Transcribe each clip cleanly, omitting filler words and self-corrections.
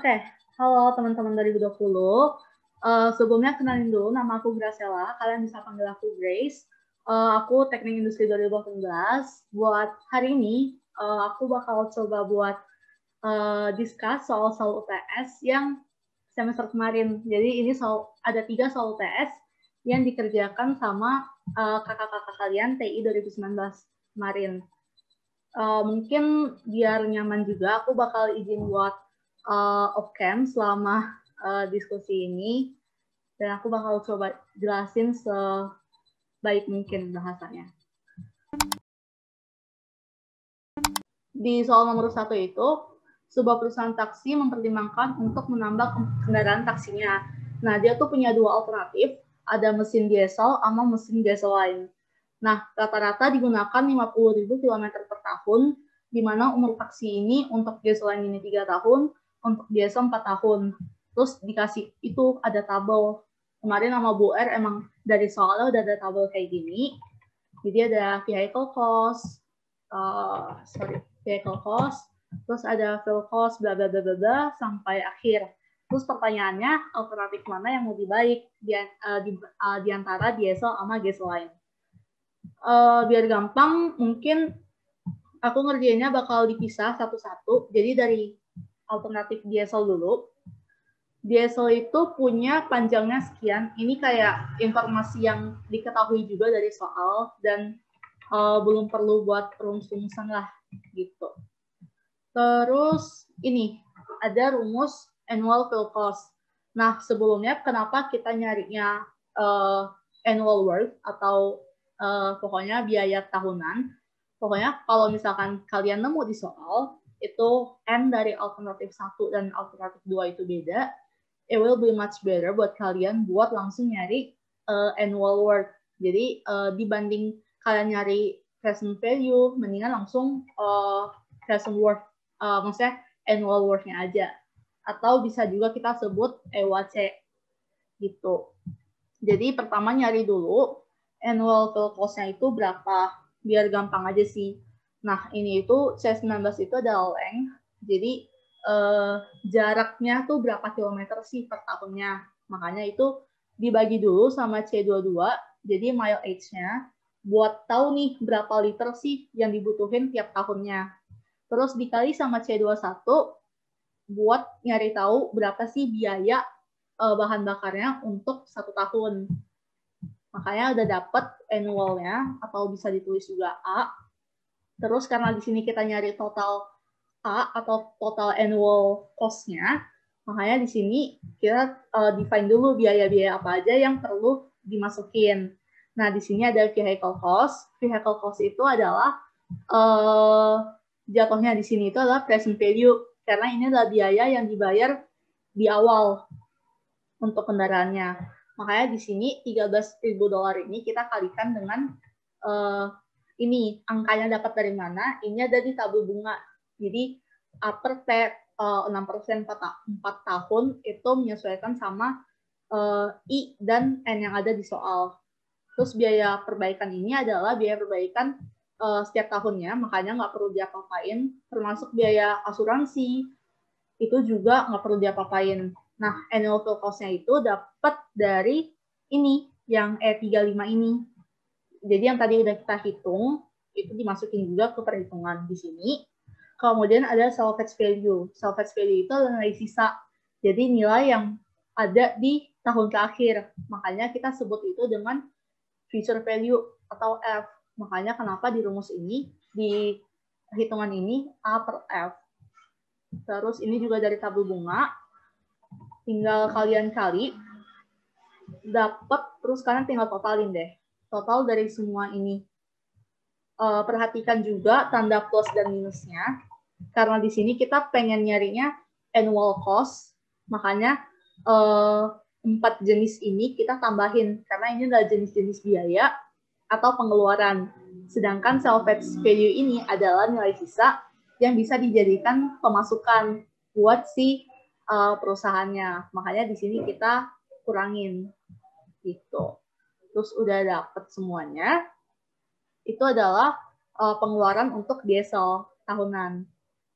Oke, halo teman-teman 2020. Sebelumnya kenalin dulu, nama aku Graciela. Kalian bisa panggil aku Grace. Aku Teknik Industri 2018. Buat hari ini, aku bakal coba buat discuss soal UTS yang semester kemarin. Jadi ini ada 3 soal UTS yang dikerjakan sama kakak-kakak kalian TI 2019 kemarin. Mungkin biar nyaman juga, aku bakal izin buat off cam selama diskusi ini, dan aku bakal coba jelasin sebaik mungkin bahasanya. Di soal nomor 1 itu, sebuah perusahaan taksi mempertimbangkan untuk menambah kendaraan taksinya. Nah, dia tuh punya 2 alternatif, ada mesin diesel sama mesin gasoline. Nah, rata-rata digunakan 50.000 km per tahun, di mana umur taksi ini untuk gasoline ini 3 tahun, untuk diesel 4 tahun. Terus dikasih itu ada tabel. Kemarin sama Bu R emang dari soalnya udah ada tabel kayak gini. Jadi ada vehicle cost, vehicle cost, terus ada fuel cost, bla bla bla bla bla sampai akhir. Terus pertanyaannya alternatif mana yang lebih baik di antara diesel sama gasoline? Biar gampang, mungkin aku ngerjainnya bakal dipisah satu-satu. Jadi dari alternatif diesel dulu. Diesel itu punya panjangnya sekian. Ini kayak informasi yang diketahui juga dari soal dan belum perlu buat rumus-rumusan lah gitu. Terus ini ada rumus annual fuel cost. Nah, sebelumnya kenapa kita nyarinya annual worth atau pokoknya biaya tahunan. Pokoknya kalau misalkan kalian nemu di soal, itu N dari alternatif 1 dan alternatif 2 itu beda, it will be much better buat kalian buat langsung nyari annual worth. Jadi dibanding kalian nyari present value, mendingan langsung present worth, maksudnya annual worth-nya aja. Atau bisa juga kita sebut EWC gitu. Jadi pertama nyari dulu annual fuel cost-nya itu berapa, biar gampang aja sih. Nah, ini itu C19 itu adalah length, jadi jaraknya tuh berapa kilometer sih per tahunnya. Makanya itu dibagi dulu sama C22, jadi mileage-nya, buat tahu nih berapa liter sih yang dibutuhin tiap tahunnya. Terus dikali sama C21, buat nyari tahu berapa sih biaya bahan bakarnya untuk 1 tahun. Makanya udah dapat annualnya, atau bisa ditulis juga A. Terus karena di sini kita nyari total A atau total annual cost-nya, makanya di sini kita define dulu biaya-biaya apa aja yang perlu dimasukin. Nah, di sini ada vehicle cost. Vehicle cost itu adalah jatuhnya di sini itu adalah present value, karena ini adalah biaya yang dibayar di awal untuk kendaraannya. Makanya di sini $13.000 ini kita kalikan dengan ini angkanya dapat dari mana? Ini ada di tabel bunga. Jadi upper T 6% 4 tahun itu menyesuaikan sama I dan N yang ada di soal. Terus biaya perbaikan ini adalah biaya perbaikan setiap tahunnya, makanya nggak perlu diapa-apain. Termasuk biaya asuransi, itu juga nggak perlu diapa-apain. Nah, annual fuel cost-nya itu dapat dari ini, yang E35 ini. Jadi yang tadi udah kita hitung, itu dimasukin juga ke perhitungan di sini. Kemudian ada salvage value. Salvage value itu adalah nilai sisa. Jadi nilai yang ada di tahun terakhir. Makanya kita sebut itu dengan future value atau F. Makanya kenapa di rumus ini, di hitungan ini A per F. Terus ini juga dari tabel bunga. Tinggal kalian kali, dapat, terus kalian tinggal totalin deh. Total dari semua ini. Perhatikan juga tanda plus dan minusnya. Karena di sini kita pengen nyarinya annual cost, makanya 4 jenis ini kita tambahin. Karena ini adalah jenis-jenis biaya atau pengeluaran. Sedangkan salvage value ini adalah nilai sisa yang bisa dijadikan pemasukan buat si perusahaannya. Makanya di sini kita kurangin gitu. Terus udah dapet semuanya. Itu adalah pengeluaran untuk diesel tahunan.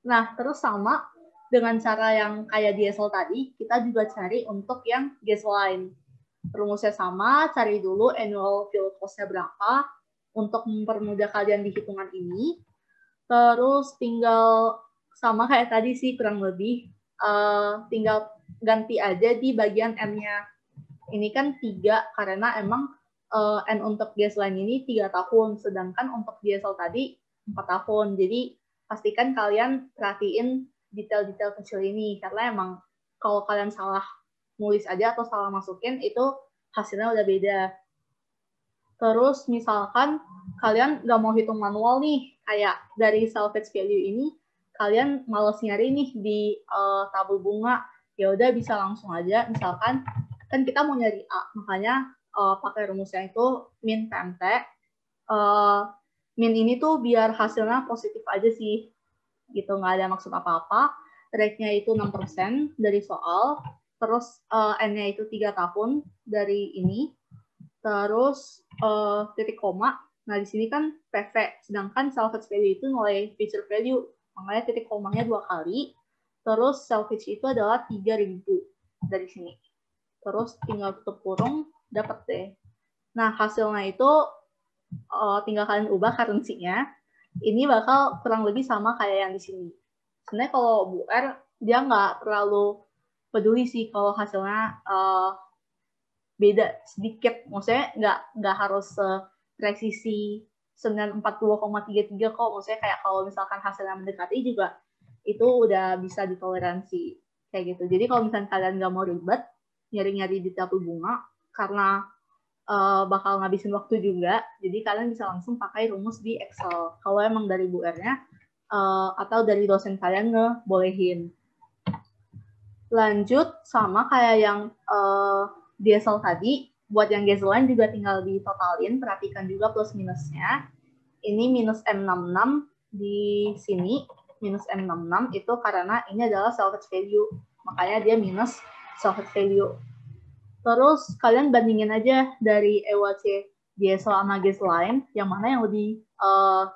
Nah, terus sama dengan cara yang kayak di Excel tadi, kita juga cari untuk yang Gasoline. Rumusnya sama, cari dulu annual fuel cost-nya berapa untuk mempermudah kalian di hitungan ini. Terus tinggal sama kayak tadi sih kurang lebih, tinggal ganti aja di bagian N-nya. Ini kan 3 karena emang N untuk Gasoline ini 3 tahun, sedangkan untuk diesel tadi 4 tahun. Jadi pastikan kalian perhatiin detail-detail kecil ini, karena emang kalau kalian salah nulis aja atau salah masukin, itu hasilnya udah beda. Terus misalkan kalian nggak mau hitung manual nih, kayak dari salvage value ini, kalian males nyari nih di tabel bunga, ya udah bisa langsung aja, misalkan kan kita mau nyari A, makanya pakai rumusnya itu min PMT. Min ini tuh biar hasilnya positif aja sih, gitu, nggak ada maksud apa-apa. Rate-nya itu 6% dari soal, terus N-nya itu 3 tahun dari ini, terus titik koma. Nah, di sini kan PV, sedangkan salvage value itu nilai future value, makanya titik komanya 2 kali, terus salvage itu adalah 3.000 dari sini. Terus tinggal tutup kurung, dapat deh. Nah, hasilnya itu tinggal kalian ubah currency-nya. Ini bakal kurang lebih sama kayak yang di sini. Sebenarnya kalau Bu R, dia nggak terlalu peduli sih kalau hasilnya beda sedikit. Maksudnya nggak harus presisi 940,33 kok. Maksudnya kayak kalau misalkan hasilnya mendekati juga, itu udah bisa ditoleransi. Kayak gitu. Jadi kalau misalkan kalian nggak mau ribet, nyari-nyari di tabel bunga, karena bakal ngabisin waktu juga, jadi kalian bisa langsung pakai rumus di Excel. Kalau emang dari Bu R-nya atau dari dosen kalian ngebolehin. Lanjut sama kayak yang diesel tadi, buat yang gasoline juga tinggal ditotalin, perhatikan juga plus minusnya. Ini minus M66 di sini, minus M66 itu karena ini adalah salvage value, makanya dia minus salvage value. Terus kalian bandingin aja dari EWC diesel sama gasoline, yang mana yang lebih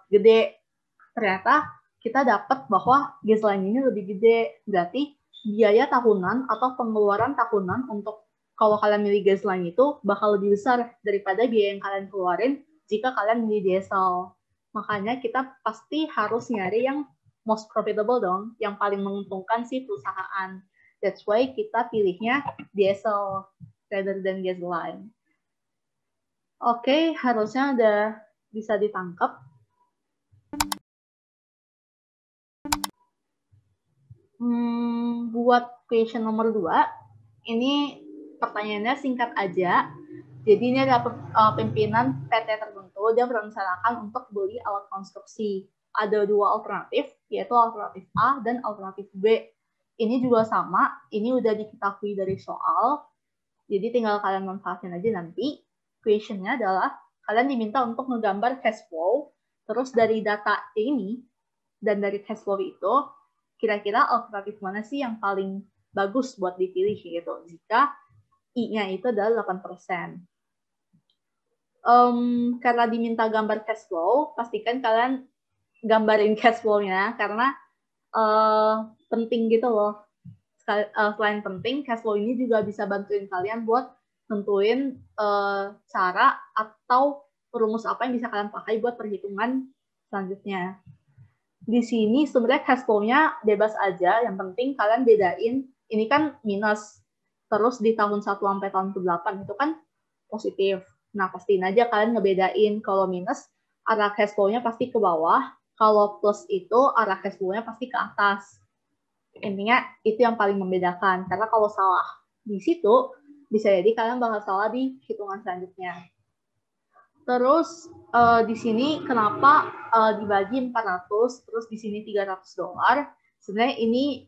gede. Ternyata kita dapat bahwa gasoline ini lebih gede. Berarti biaya tahunan atau pengeluaran tahunan untuk kalau kalian milih gasoline itu bakal lebih besar daripada biaya yang kalian keluarin jika kalian milih diesel. Makanya kita pasti harus nyari yang most profitable dong, yang paling menguntungkan sih perusahaan. That's why kita pilihnya diesel rather than gasoline. Oke, harusnya udah bisa ditangkap. Buat question nomor 2, ini pertanyaannya singkat aja. Jadi ini ada pimpinan PT tertentu, dia merencanakan untuk beli alat konstruksi. Ada 2 alternatif, yaitu alternatif A dan alternatif B. Ini juga sama, ini udah diketahui dari soal, jadi tinggal kalian manfaatin aja nanti. Question-nya adalah kalian diminta untuk menggambar cash flow, terus dari data ini dan dari cash flow itu, kira-kira alternatif mana sih yang paling bagus buat dipilih gitu, jika I-nya itu adalah 8%. Karena diminta gambar cash flow, pastikan kalian gambarin cash flow-nya, karena penting gitu loh. Selain penting, cash flow ini juga bisa bantuin kalian buat tentuin cara atau rumus apa yang bisa kalian pakai buat perhitungan selanjutnya. Di sini sebenarnya cash flow-nya bebas aja, yang penting kalian bedain, ini kan minus, terus di tahun 1 sampai tahun ke-8 itu kan positif. Nah, pastiin aja kalian ngebedain, kalau minus arah cash flow-nya pasti ke bawah, kalau plus itu arah cash flow-nya pasti ke atas. Intinya itu yang paling membedakan, karena kalau salah di situ bisa jadi kalian bakal salah di hitungan selanjutnya. Terus di sini kenapa dibagi 400, terus di sini $300? Sebenarnya ini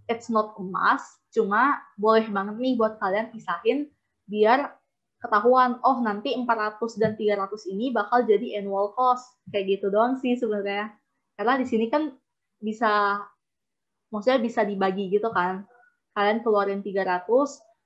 it's not emas, cuma boleh banget nih buat kalian pisahin biar ketahuan, oh nanti 400 dan 300 ini bakal jadi annual cost. Kayak gitu doang sih sebenarnya. Karena di sini kan bisa, maksudnya bisa dibagi gitu kan. Kalian keluarin 300,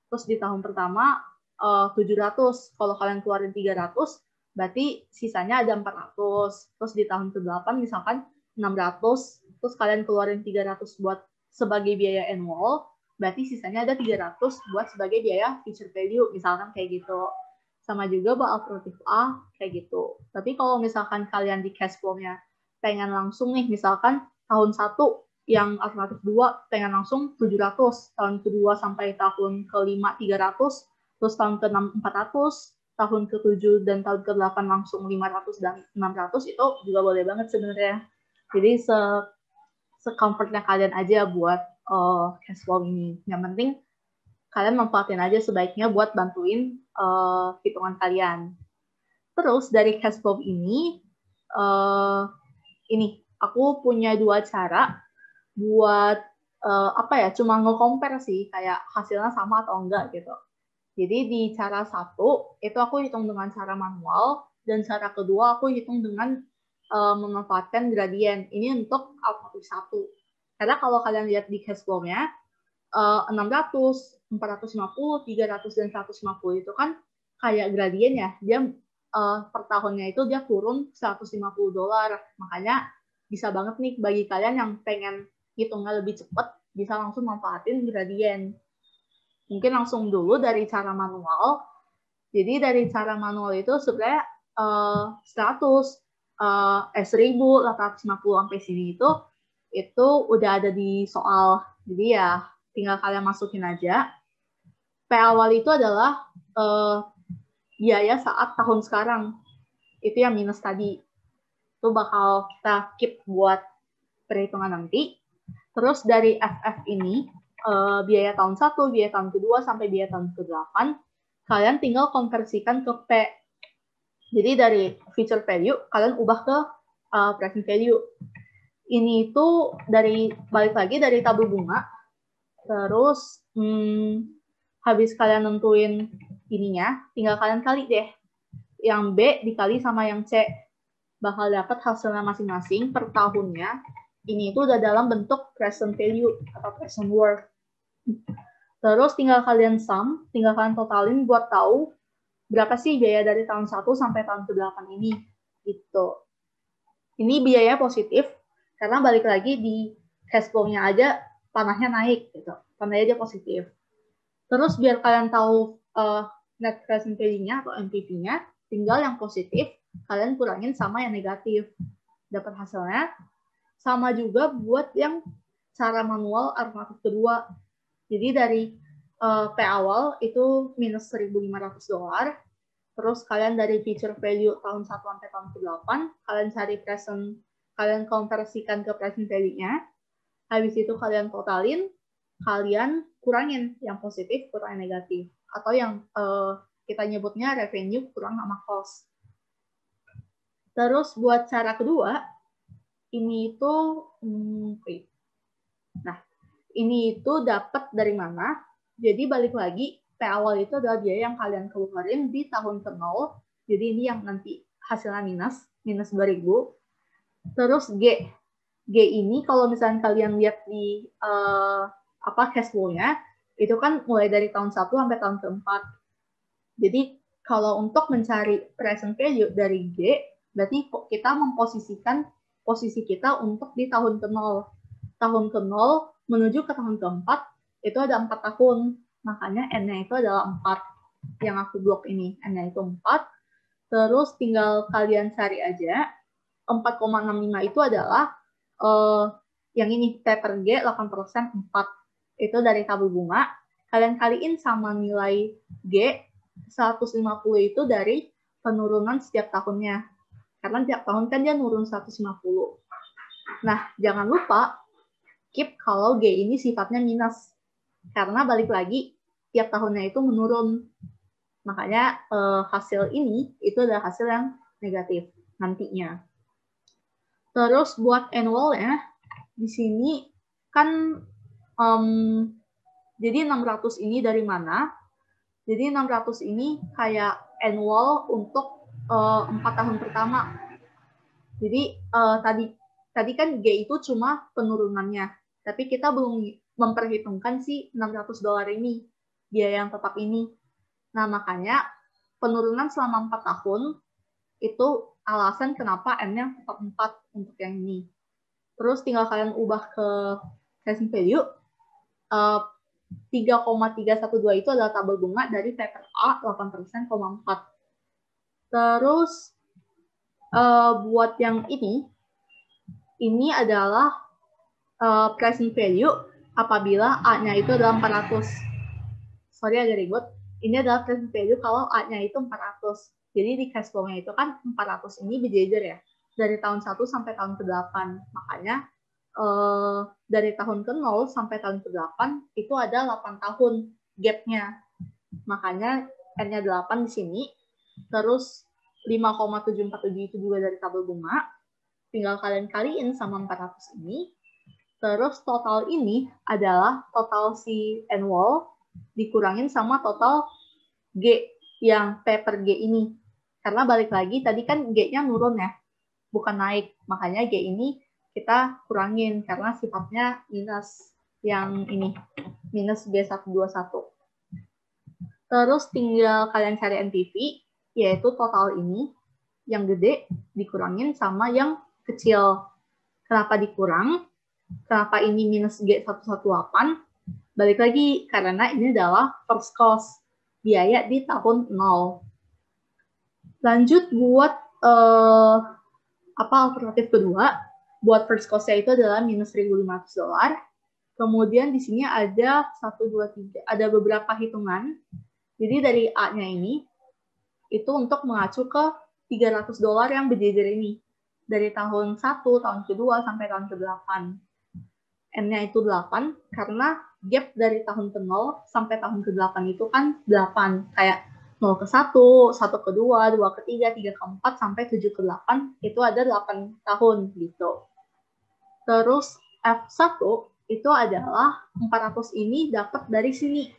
terus di tahun pertama 700. Kalau kalian keluarin 300, berarti sisanya ada 400. Terus di tahun ke-8 misalkan 600, terus kalian keluarin 300 buat sebagai biaya annual, berarti sisanya ada 300 buat sebagai biaya future value, misalkan kayak gitu. Sama juga buat alternatif A, kayak gitu. Tapi kalau misalkan kalian di cash flow-nya pengen langsung nih, misalkan tahun 1 yang alternatif 2 pengen langsung 700, tahun kedua sampai tahun ke-5 300, terus tahun ke-6 400, tahun ke-7 dan tahun ke-8 langsung 500 dan 600, itu juga boleh banget sebenarnya. Jadi se-comfortnya kalian aja buat cash flow ini. Yang penting kalian manfaatin aja sebaiknya buat bantuin hitungan kalian. Terus dari cash flow ini aku punya 2 cara buat cuma nge-compare sih kayak hasilnya sama atau enggak gitu. Jadi di cara 1 itu aku hitung dengan cara manual, dan cara kedua aku hitung dengan memanfaatkan gradien. Ini untuk alternatif 1. Karena kalau kalian lihat di cash flow-nya 600, 450, 300 dan 150 itu kan kayak gradien ya. Dia per tahunnya itu dia turun $150. Makanya bisa banget nih bagi kalian yang pengen hitungnya lebih cepat, bisa langsung manfaatin gradien. Mungkin langsung dulu dari cara manual. Jadi dari cara manual itu sebenarnya 1000, 850 sampai sini itu udah ada di soal. Jadi ya tinggal kalian masukin aja. P awal itu adalah biaya saat tahun sekarang. Itu yang minus tadi. Itu bakal kita keep buat perhitungan nanti. Terus dari FF ini, biaya tahun 1, biaya tahun kedua, sampai biaya tahun ke-8, kalian tinggal konversikan ke P. Jadi dari future value, kalian ubah ke present value. Ini itu balik lagi dari tabel bunga. Terus habis kalian nentuin ininya, tinggal kalian kali deh. Yang B dikali sama yang C. Bakal dapat hasilnya masing-masing per tahunnya. Ini itu udah dalam bentuk present value atau present worth. Terus tinggal kalian sum, tinggal kalian totalin buat tahu berapa sih biaya dari tahun 1 sampai tahun ke-8 ini. Gitu. Ini biaya positif, karena balik lagi di cash flow-nya aja panahnya naik. Gitu. Panahnya aja positif. Terus biar kalian tahu net present value-nya atau NPV-nya, tinggal yang positif, kalian kurangin sama yang negatif. Dapat hasilnya. Sama juga buat yang cara manual alternatif kedua. Jadi dari P awal itu minus $1.500. Terus kalian dari future value tahun 1 sampai tahun ke-8, kalian cari present, kalian konversikan ke present value-nya. Habis itu kalian totalin, kalian kurangin yang positif, kurang yang negatif. Atau yang kita nyebutnya revenue kurang sama cost. Terus buat cara kedua, ini itu, ini itu dapat dari mana? Jadi balik lagi, P awal itu adalah biaya yang kalian keluarin di tahun ke-0. Jadi ini yang nanti hasilnya minus 2.000. Terus G ini kalau misalnya kalian lihat di cash flow-nya, itu kan mulai dari tahun 1 sampai tahun ke-4. Jadi kalau untuk mencari present value dari G, berarti kita memposisikan posisi kita untuk di tahun ke-0. Tahun ke-0 menuju ke tahun ke-4 itu ada 4 tahun. Makanya N-nya itu adalah 4. Yang aku blok ini, N-nya itu 4. Terus tinggal kalian cari aja. 4,65 itu adalah yang ini, P per G 8%, 4. Itu dari tabel bunga. Kalian kaliin sama nilai G, 150 itu dari penurunan setiap tahunnya. Karena tiap tahun kan dia nurun 150. Nah, jangan lupa keep kalau G ini sifatnya minus. Karena balik lagi, tiap tahunnya itu menurun. Makanya hasil ini itu adalah hasil yang negatif nantinya. Terus buat annual-nya, di sini kan jadi 600 ini dari mana? Jadi 600 ini kayak annual untuk 4 tahun pertama. Jadi tadi kan G itu cuma penurunannya, tapi kita belum memperhitungkan si $600 ini, biaya yang tetap ini. Nah, makanya penurunan selama 4 tahun itu alasan kenapa N-nya tetap 4 untuk yang ini. Terus tinggal kalian ubah ke pricing value 3,312 itu adalah tabel bunga dari paper A 8%,4. Terus buat yang ini adalah pricing value apabila A-nya itu adalah 400. Sorry agak ribet. Ini adalah pricing value kalau A-nya itu 400. Jadi di cash flow-nya itu kan 400 ini berjejer ya. Dari tahun 1 sampai tahun ke-8. Makanya dari tahun ke-0 sampai tahun ke-8 itu ada 8 tahun gap-nya. Makanya N-nya 8 di sini. Terus 5,747 itu juga dari tabel bunga. Tinggal kalian kaliin sama 400 ini. Terus total ini adalah total si annual dikurangin sama total G yang P per G ini. Karena balik lagi tadi kan G-nya nurun ya, bukan naik. Makanya G ini kita kurangin karena sifatnya minus yang ini, minus B121. Terus tinggal kalian cari NPV, yaitu total ini yang gede dikurangin sama yang kecil. Kenapa dikurang? Kenapa ini minus G118? Balik lagi, karena ini adalah first cost, biaya di tahun 0. Lanjut buat alternatif kedua, buat first cost-nya itu adalah minus $1.500. Kemudian di sini ada 1, 2, 3, ada beberapa hitungan. Jadi dari A-nya ini, itu untuk mengacu ke $300 yang berjejer ini. Dari tahun 1, tahun kedua, sampai tahun ke-8. N-nya itu 8, karena gap dari tahun ke-0 sampai tahun ke-8 itu kan 8. Kayak 0 ke 1, 1 ke 2, 2 ke 3, 3 ke 4, sampai 7 ke 8, itu ada 8 tahun gitu. Terus F1 itu adalah 400 ini dapat dari sini.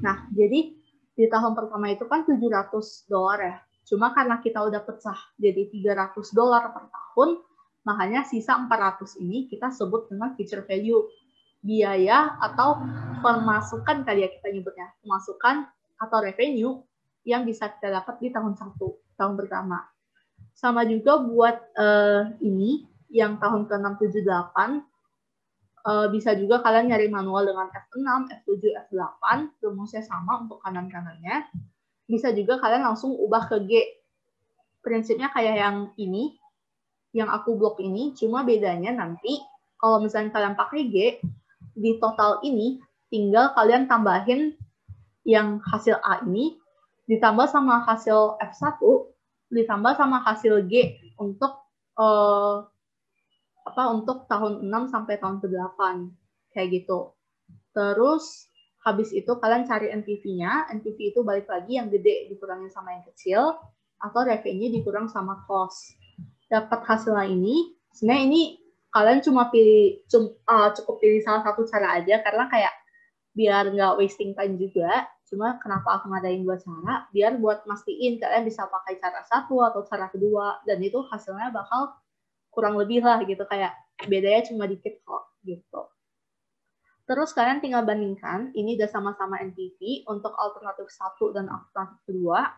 Nah, jadi di tahun pertama itu kan $700 ya. Cuma karena kita udah pecah jadi $300 per tahun, makanya sisa 400 ini kita sebut dengan future value. Biaya atau pemasukan kali ya kita nyebutnya. Pemasukan atau revenue yang bisa kita dapat di tahun 1, tahun pertama. Sama juga buat ini, yang tahun ke-6, 7, 8, bisa juga kalian nyari manual dengan F6, F7, F8, rumusnya sama untuk kanan-kanannya. Bisa juga kalian langsung ubah ke G. Prinsipnya kayak yang ini, yang aku blok ini, cuma bedanya nanti kalau misalnya kalian pakai G, di total ini tinggal kalian tambahin yang hasil A ini, ditambah sama hasil F1, ditambah sama hasil G untuk untuk tahun 6 sampai tahun ke-8. Kayak gitu. Terus habis itu kalian cari NPV-nya. NPV itu balik lagi yang gede dikurangin sama yang kecil, atau revenue dikurang sama cost. Dapat hasilnya ini, sebenarnya ini kalian cuma cukup pilih salah satu cara aja, karena kayak biar nggak wasting time juga. Cuma kenapa aku ngadain 2 cara, biar buat mastiin kalian bisa pakai cara satu atau cara kedua, dan itu hasilnya bakal kurang lebih lah gitu, kayak bedanya cuma dikit kok gitu. Terus kalian tinggal bandingkan, ini udah sama-sama NPV untuk alternatif 1 dan alternatif kedua.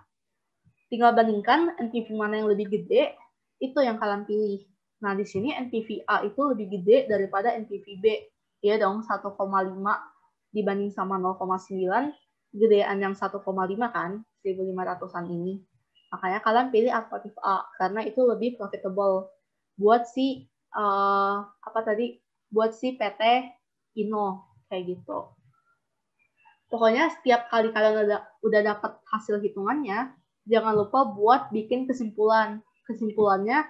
Tinggal bandingkan NPV mana yang lebih gede, itu yang kalian pilih. Nah, di sini NPV A itu lebih gede daripada NPV B. Ya dong, 1,5 dibanding sama 0,9, gedean yang 1,5 kan, 1.500-an ini. Makanya kalian pilih alternatif A, karena itu lebih profitable buat si buat si PT Ino kayak gitu. Pokoknya setiap kali kalian udah dapat hasil hitungannya, jangan lupa buat bikin kesimpulan. Kesimpulannya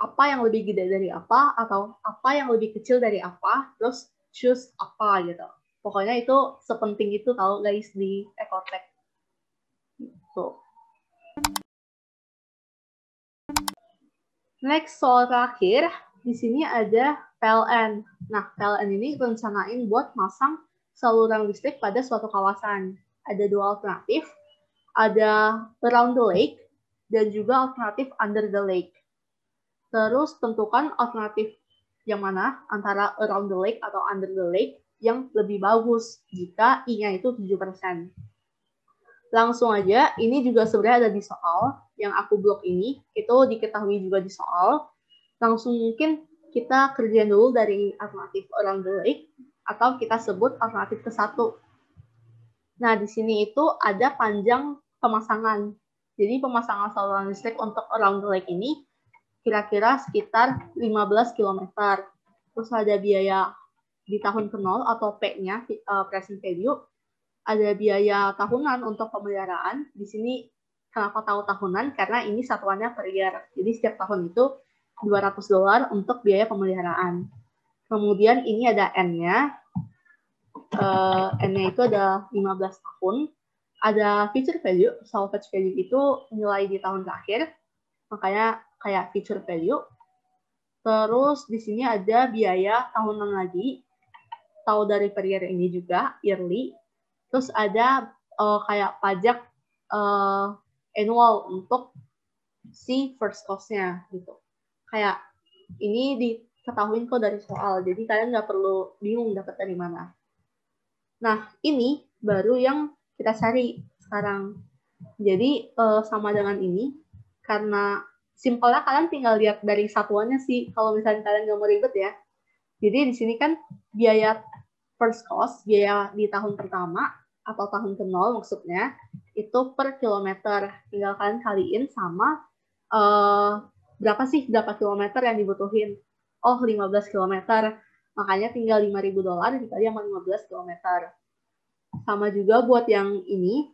apa yang lebih gede dari apa, atau apa yang lebih kecil dari apa, terus choose apa gitu. Pokoknya itu sepenting itu tahu guys di Ecotech. Gitu. Next, soal terakhir, di sini ada PLN. Nah, PLN ini rencanain buat masang saluran listrik pada suatu kawasan. Ada 2 alternatif, ada around the lake dan juga alternatif under the lake. Terus tentukan alternatif yang mana antara around the lake atau under the lake yang lebih bagus jika I-nya itu 7%. Langsung aja, ini juga sebenarnya ada di soal yang aku blok ini, itu diketahui juga di soal. Langsung mungkin kita kerjain dulu dari alternatif around the lake, atau kita sebut alternatif ke-1. Nah, di sini itu ada panjang pemasangan. Jadi pemasangan saluran listrik untuk around the lake ini kira-kira sekitar 15 km. Terus ada biaya di tahun ke-0 atau P-nya, present value. Ada biaya tahunan untuk pemeliharaan. Di sini kenapa tahu tahunan? Karena ini satuannya per year. Jadi setiap tahun itu $200 untuk biaya pemeliharaan. Kemudian ini ada N-nya. N-nya itu ada 15 tahun. Ada future value, salvage value itu nilai di tahun terakhir, makanya kayak future value. Terus di sini ada biaya tahunan lagi, tahu dari per year ini juga, yearly. Terus ada kayak pajak annual untuk si first cost-nya gitu. Kayak ini diketahuin kok dari soal, jadi kalian nggak perlu bingung dapat dari mana. Nah, ini baru yang kita cari sekarang. Jadi, sama dengan ini, karena simpelnya kalian tinggal lihat dari satuannya sih, kalau misalnya kalian nggak mau ribet ya. Jadi, di sini kan biaya first cost, biaya di tahun pertama, atau tahun ke-0 maksudnya, itu per kilometer. Tinggal kalian kaliin sama berapa kilometer yang dibutuhin. Oh, 15 kilometer. Makanya tinggal $5.000 dikali sama 15 km. Sama juga buat yang ini,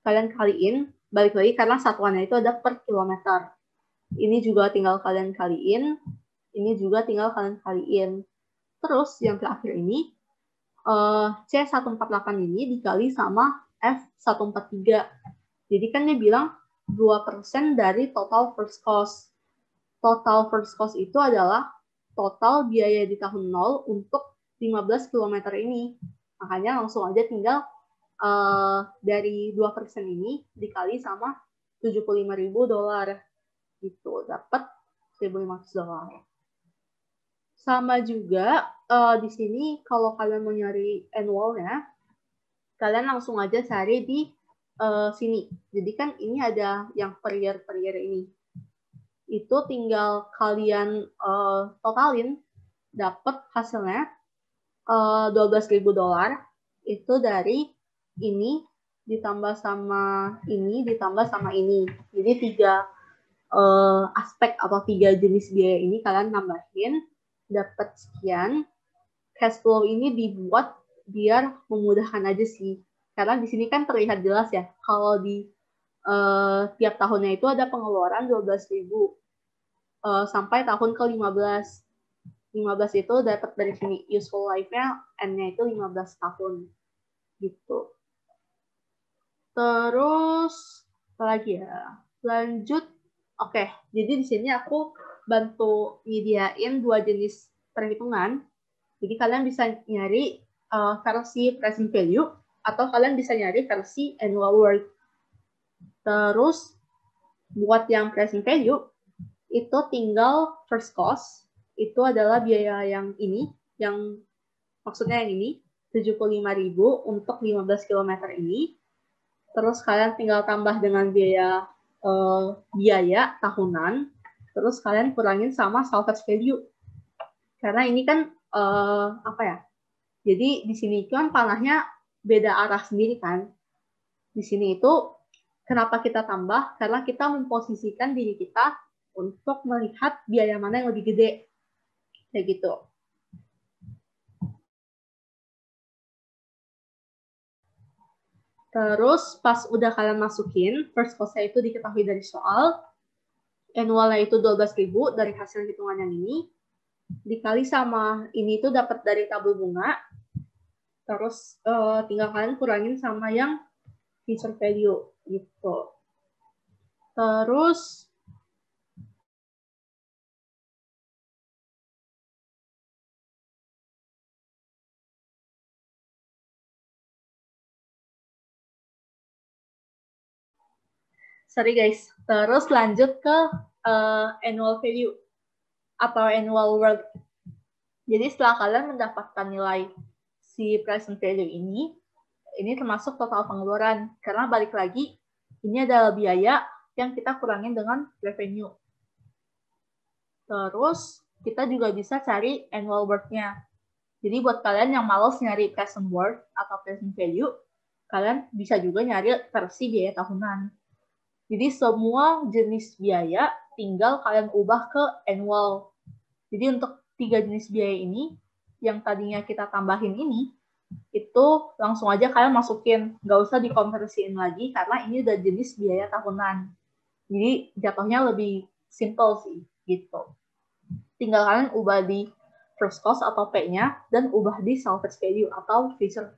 kalian kaliin, balik lagi karena satuannya itu ada per kilometer. Ini juga tinggal kalian kaliin, ini juga tinggal kalian kaliin. Terus yang terakhir ini, C148 ini dikali sama F143. Jadi kan dia bilang 2% dari total first cost. Total first cost itu adalah total biaya di tahun 0 untuk 15 km ini. Makanya langsung aja tinggal dari 2% ini dikali sama $75.000. Gitu, dapat $1.500. Sama juga di sini kalau kalian mau nyari annualnya, kalian langsung aja cari di sini. Jadi kan ini ada yang per year ini. Itu tinggal kalian totalin, dapat hasilnya $12.000 itu dari ini ditambah sama ini ditambah sama ini. Jadi 3 aspek atau 3 jenis biaya ini kalian nambahin, dapat sekian. Cash flow ini dibuat biar memudahkan aja sih. Karena di sini kan terlihat jelas ya, kalau di tiap tahunnya itu ada pengeluaran 12.000 sampai tahun ke-15. 15 itu dapat dari sini. Useful life-nya N-nya itu 15 tahun. Gitu. Terus, apa lagi ya? Lanjut. Oke, jadi di sini aku bantu nyediain 2 jenis perhitungan. Jadi kalian bisa nyari versi present value, atau kalian bisa nyari versi annual worth. Terus, buat yang present value, itu tinggal first cost, itu adalah biaya yang ini, yang maksudnya yang ini, 75.000 untuk 15 km ini. Terus kalian tinggal tambah dengan biaya tahunan, terus kalian kurangin sama salvage value. Karena ini kan apa ya? Jadi di sini kan panahnya beda arah sendiri kan. Di sini itu kenapa kita tambah? Karena kita memposisikan diri kita untuk melihat biaya mana yang lebih gede. Kayak gitu. Terus pas udah kalian masukin, first cost-nya itu diketahui dari soal, annual-nya itu 12.000 dari hasil hitungan yang ini, dikali sama ini itu dapat dari tabel bunga, terus tinggal kalian kurangin sama yang future value gitu. Terus sorry guys, terus lanjut ke annual value atau annual worth. Jadi setelah kalian mendapatkan nilai si present value ini termasuk total pengeluaran. Karena balik lagi, ini adalah biaya yang kita kurangin dengan revenue. Terus kita juga bisa cari annual word-nya. Jadi buat kalian yang malas nyari present word atau present value, kalian bisa juga nyari versi biaya tahunan. Jadi semua jenis biaya tinggal kalian ubah ke annual. Jadi untuk 3 jenis biaya ini, yang tadinya kita tambahin ini, itu langsung aja kalian masukin. Nggak usah dikonversiin lagi, karena ini udah jenis biaya tahunan. Jadi jatuhnya lebih simple sih, gitu. Tinggal kalian ubah di first cost atau P-nya, dan ubah di salvage value atau feature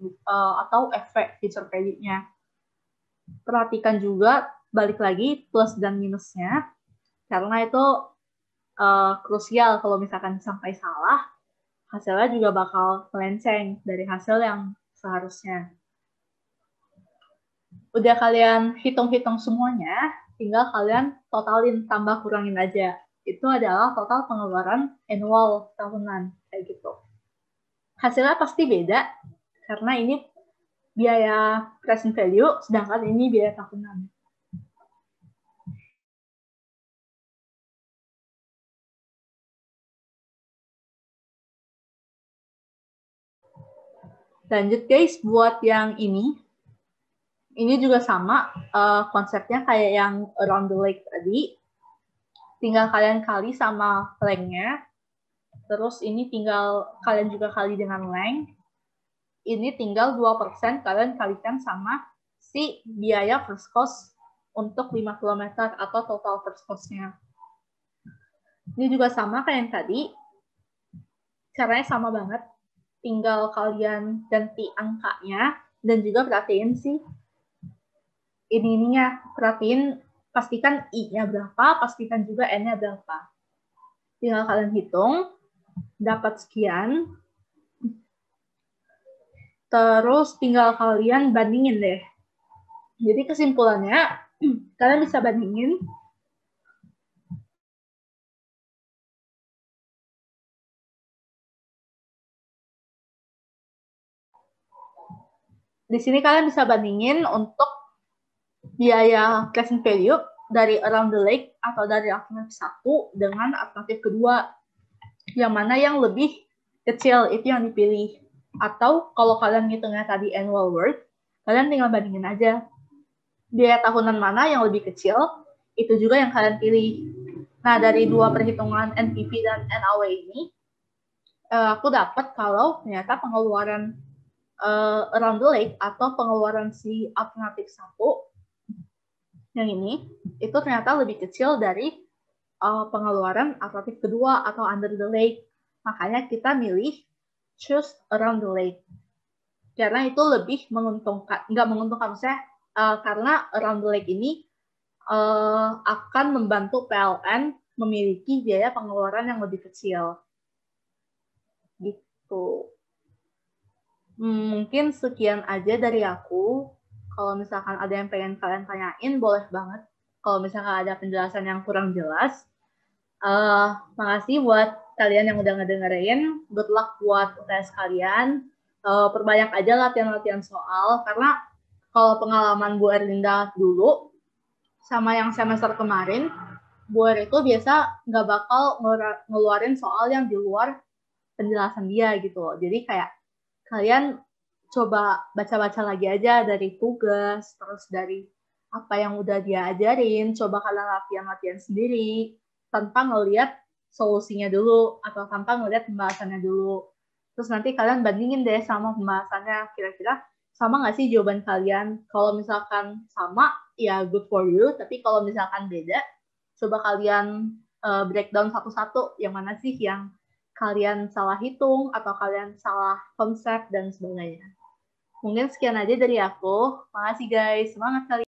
atau efek feature value-nya. Perhatikan juga, balik lagi, plus dan minusnya, karena itu krusial. Kalau misalkan sampai salah, hasilnya juga bakal melenceng dari hasil yang seharusnya. Udah kalian hitung-hitung semuanya, tinggal kalian totalin, tambah kurangin aja. Itu adalah total pengeluaran annual tahunan, kayak gitu. Hasilnya pasti beda, karena ini biaya present value, sedangkan ini biaya tahunan. Lanjut guys, buat yang ini juga sama, konsepnya kayak yang around the lake tadi. Tinggal kalian kali sama length-nya. Terus ini tinggal kalian juga kali dengan length. Ini tinggal 2% kalian kalikan sama si biaya first cost untuk 5 km atau total first cost-nya. Ini juga sama kayak yang tadi. Caranya sama banget. Tinggal kalian ganti angkanya dan juga perhatiin sih ininya, perhatiin, pastikan I-nya berapa, pastikan juga N-nya berapa. Tinggal kalian hitung, dapat sekian, terus tinggal kalian bandingin deh. Jadi kesimpulannya, kalian bisa bandingin di sini kalian bisa bandingin untuk biaya present value dari around the lake atau dari alternatif 1 dengan alternatif kedua. Yang mana yang lebih kecil, itu yang dipilih. Atau kalau kalian ngitungnya tadi annual worth, kalian tinggal bandingin aja. Biaya tahunan mana yang lebih kecil, itu juga yang kalian pilih. Nah, dari dua perhitungan NPV dan NAW ini, aku dapat kalau ternyata pengeluaran around the lake atau pengeluaran si alternatif 1 yang ini, itu ternyata lebih kecil dari pengeluaran alternatif kedua atau under the lake. Makanya kita milih choose around the lake. Karena itu lebih menguntungkan, nggak menguntungkan maksudnya, karena around the lake ini akan membantu PLN memiliki biaya pengeluaran yang lebih kecil. Gitu. Mungkin sekian aja dari aku. Kalau misalkan ada yang pengen kalian tanyain, boleh banget. Kalau misalkan ada penjelasan yang kurang jelas, makasih buat kalian yang udah ngedengerin. Good luck buat UTS kalian. Perbanyak aja latihan-latihan soal, karena kalau pengalaman Bu Erlinda dulu, sama yang semester kemarin, Bu Er itu biasa nggak bakal ngeluarin soal yang di luar penjelasan dia gitu. Jadi kayak kalian coba baca-baca lagi aja dari tugas, terus dari apa yang udah dia ajarin, coba kalian latihan-latihan sendiri, tanpa ngelihat solusinya dulu, atau tanpa ngelihat pembahasannya dulu. Terus nanti kalian bandingin deh sama pembahasannya, kira-kira sama nggak sih jawaban kalian? Kalau misalkan sama, ya good for you, tapi kalau misalkan beda, coba kalian breakdown satu-satu, yang mana sih yang kalian salah hitung, atau kalian salah konsep, dan sebagainya. Mungkin sekian aja dari aku. Makasih guys, semangat kalian.